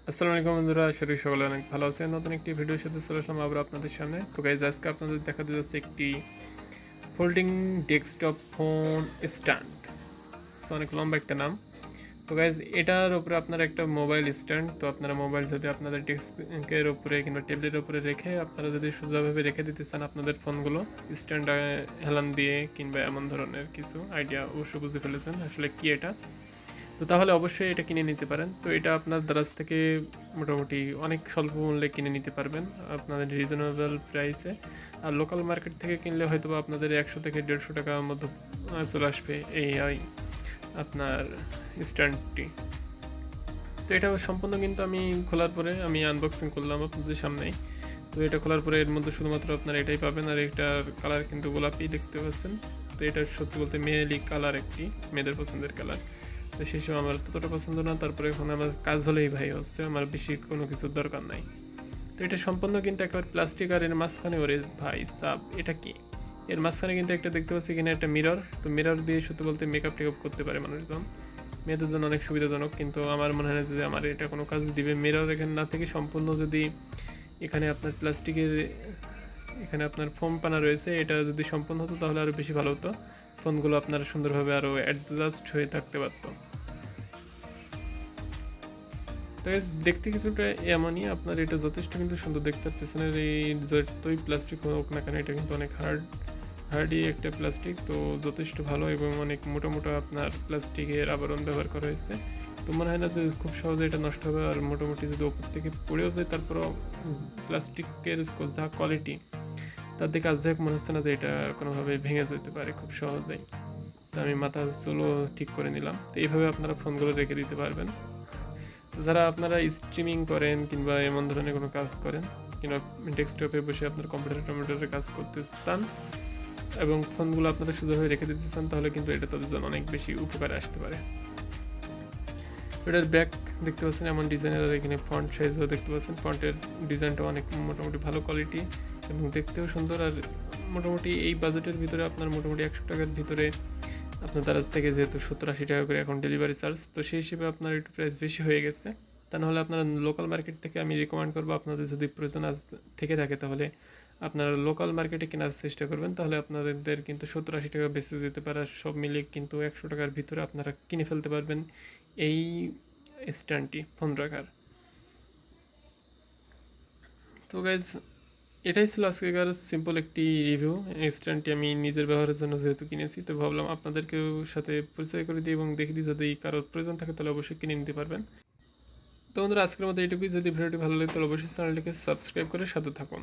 আসসালামু আলাইকুম বন্ধুরা, আশা করি সকলে অনেক ভালো আছেন। নতুন একটি ভিডিওর সাথে চলে আসলাম আবার আপনাদের সামনে। তো গাইজ আজকে আপনাদের দেখাতে যাচ্ছে একটি ফোল্ডিং ডেস্কটপ ফোন স্ট্যান্ড। অনেক লম্বা একটা নাম। তো গাইজ এটার উপরে আপনার একটা মোবাইল স্ট্যান্ড, তো আপনারা মোবাইল যদি আপনাদের ডেস্কের উপরে কিংবা টেবিলের উপরে রেখে আপনারা যদি সোজাভাবে রেখে দিতে চান আপনাদের ফোনগুলো স্ট্যান্ড হেলান দিয়ে কিংবা এমন ধরনের কিছু আইডিয়া অবশ্য বুঝতে ফেলেছেন আসলে কি এটা। তো তাহলে অবশ্যই এটা কিনে নিতে পারেন। তো এটা আপনার দারাজ থেকে মোটামুটি অনেক স্বল্প মূল্যে কিনে নিতে পারবেন আপনাদের রিজনেবল প্রাইসে। আর লোকাল মার্কেট থেকে কিনলে হয়তো বা আপনাদের 100 থেকে 150 টাকার মধ্যে চলে আসবে এই আপনার স্ট্যান্ডটি। তো এটা সম্পূর্ণ কিন্তু আমি খোলার পরে আমি আনবক্সিং করলাম আপনাদের সামনেই। তো এটা খোলার পরে এর মধ্যে শুধুমাত্র আপনারা এটাই পাবেন, আর এটার কালার কিন্তু গোলাপি দেখতে পাচ্ছেন। তো এটা সত্যি বলতে মেয়েলি কালার, একটি মেয়েদের পছন্দের কালার। তো সেই সময় আমার ততটা পছন্দ না, তারপরে এখন আমার কাজ হলেই ভাই হচ্ছে, আমার বেশি কোনো কিছুর দরকার নাই। তো এটা সম্পূর্ণ কিন্তু একেবারে প্লাস্টিক, আর এর মাঝখানে ওরে ভাই সাব এটা কি, এর মাঝখানে কিন্তু একটা দেখতে পাচ্ছি কিনা একটা মিরর। তো মিরর দিয়ে সত্যি বলতে মেকআপ টেকআপ করতে পারে মানুষজন, মেয়েদের জন্য অনেক সুবিধাজনক। কিন্তু আমার মনে হয় না যে আমার এটা কোনো কাজ দিবে। মিরর এখানে না থেকে সম্পূর্ণ যদি এখানে আপনার প্লাস্টিকের এখানে আপনার ফোম পানা রয়েছে, এটা যদি সম্পূর্ণ হতো তাহলে আরও বেশি ভালো হতো। ফোনগুলো আপনার সুন্দরভাবে আরও অ্যাডজাস্ট হয়ে থাকতে পারতো। তো দেখতে কিছুটা এমনই, আপনার এটা যথেষ্ট কিন্তু সুন্দর দেখতে। পেছনের এই যতই প্লাস্টিক হোক না কেন এটা কিন্তু অনেক হার্ডি একটা প্লাস্টিক, তো যথেষ্ট ভালো এবং অনেক মোটা মোটা আপনার প্লাস্টিকের আবরণ ব্যবহার করা হয়েছে। তো মনে হয় না যে খুব সহজে এটা নষ্ট হবে। আর মোটামুটি যদি ওপর থেকে পড়েও যায় তারপরও প্লাস্টিকের যা কোয়ালিটি তার দিকে আজ মনে হচ্ছে না যে এটা কোনোভাবে ভেঙে যেতে পারে খুব সহজেই। তো আমি মাথা চুলো ঠিক করে নিলাম। তো এইভাবে আপনারা ফোনগুলো রেখে দিতে পারবেন। তো যারা আপনারা স্ট্রিমিং করেন কিংবা এমন ধরনের কোনো কাজ করেন কিংবা ডেস্কটপে বসে আপনার কম্পিউটারে কাজ করতে চান এবং ফোনগুলো আপনারা সুন্দরভাবে রেখে দিতে চান, তাহলে কিন্তু এটা তাদের জন্য অনেক বেশি উপকারে আসতে পারে। এটার ব্যাক দেখতে পাচ্ছেন এমন ডিজাইনের, আর এখানে ফন্ট সাইজও দেখতে পাচ্ছেন। ফন্টের ডিজাইনটা অনেক মোটামুটি ভালো কোয়ালিটি এবং দেখতেও সুন্দর। আর মোটামুটি এই বাজেটের ভিতরে আপনার মোটামুটি 100 টাকার ভিতরে আপনার দারাজ থেকে, যেহেতু 70-80 টাকা করে এখন ডেলিভারি চার্জ, তো সেই হিসেবে আপনার একটু প্রাইস বেশি হয়ে গেছে। তা নাহলে আপনারা লোকাল মার্কেট থেকে আমি রিকমেন্ড করবো, আপনাদের যদি প্রয়োজন থেকে থাকে তাহলে আপনারা লোকাল মার্কেটে কেনার চেষ্টা করবেন। তাহলে আপনাদের কিন্তু 70-80 টাকা বেঁচে যেতে পারে। সব মিলিয়ে কিন্তু 100 টাকার ভিতরে আপনারা কিনে ফেলতে পারবেন এই স্ট্যান্ডটি ফোন রাখার। তো গাইজ এটাই ছিল আজকেকার সিম্পল একটি রিভিউ। স্ট্যান্ডটি আমি নিজের ব্যবহারের জন্য যেহেতু কিনেছি, তো ভাবলাম আপনাদেরকেও সাথে পরিচয় করে দিই এবং দেখে দিই, যদি কারোর প্রয়োজন থাকে তাহলে অবশ্যই কিনে নিতে পারবেন। তো বন্ধুরা আজকের মতো এইটুকুই। যদি ভিডিওটি ভালো লাগে তাহলে অবশ্যই চ্যানেলটিকে সাবস্ক্রাইব করে সাথে থাকুন।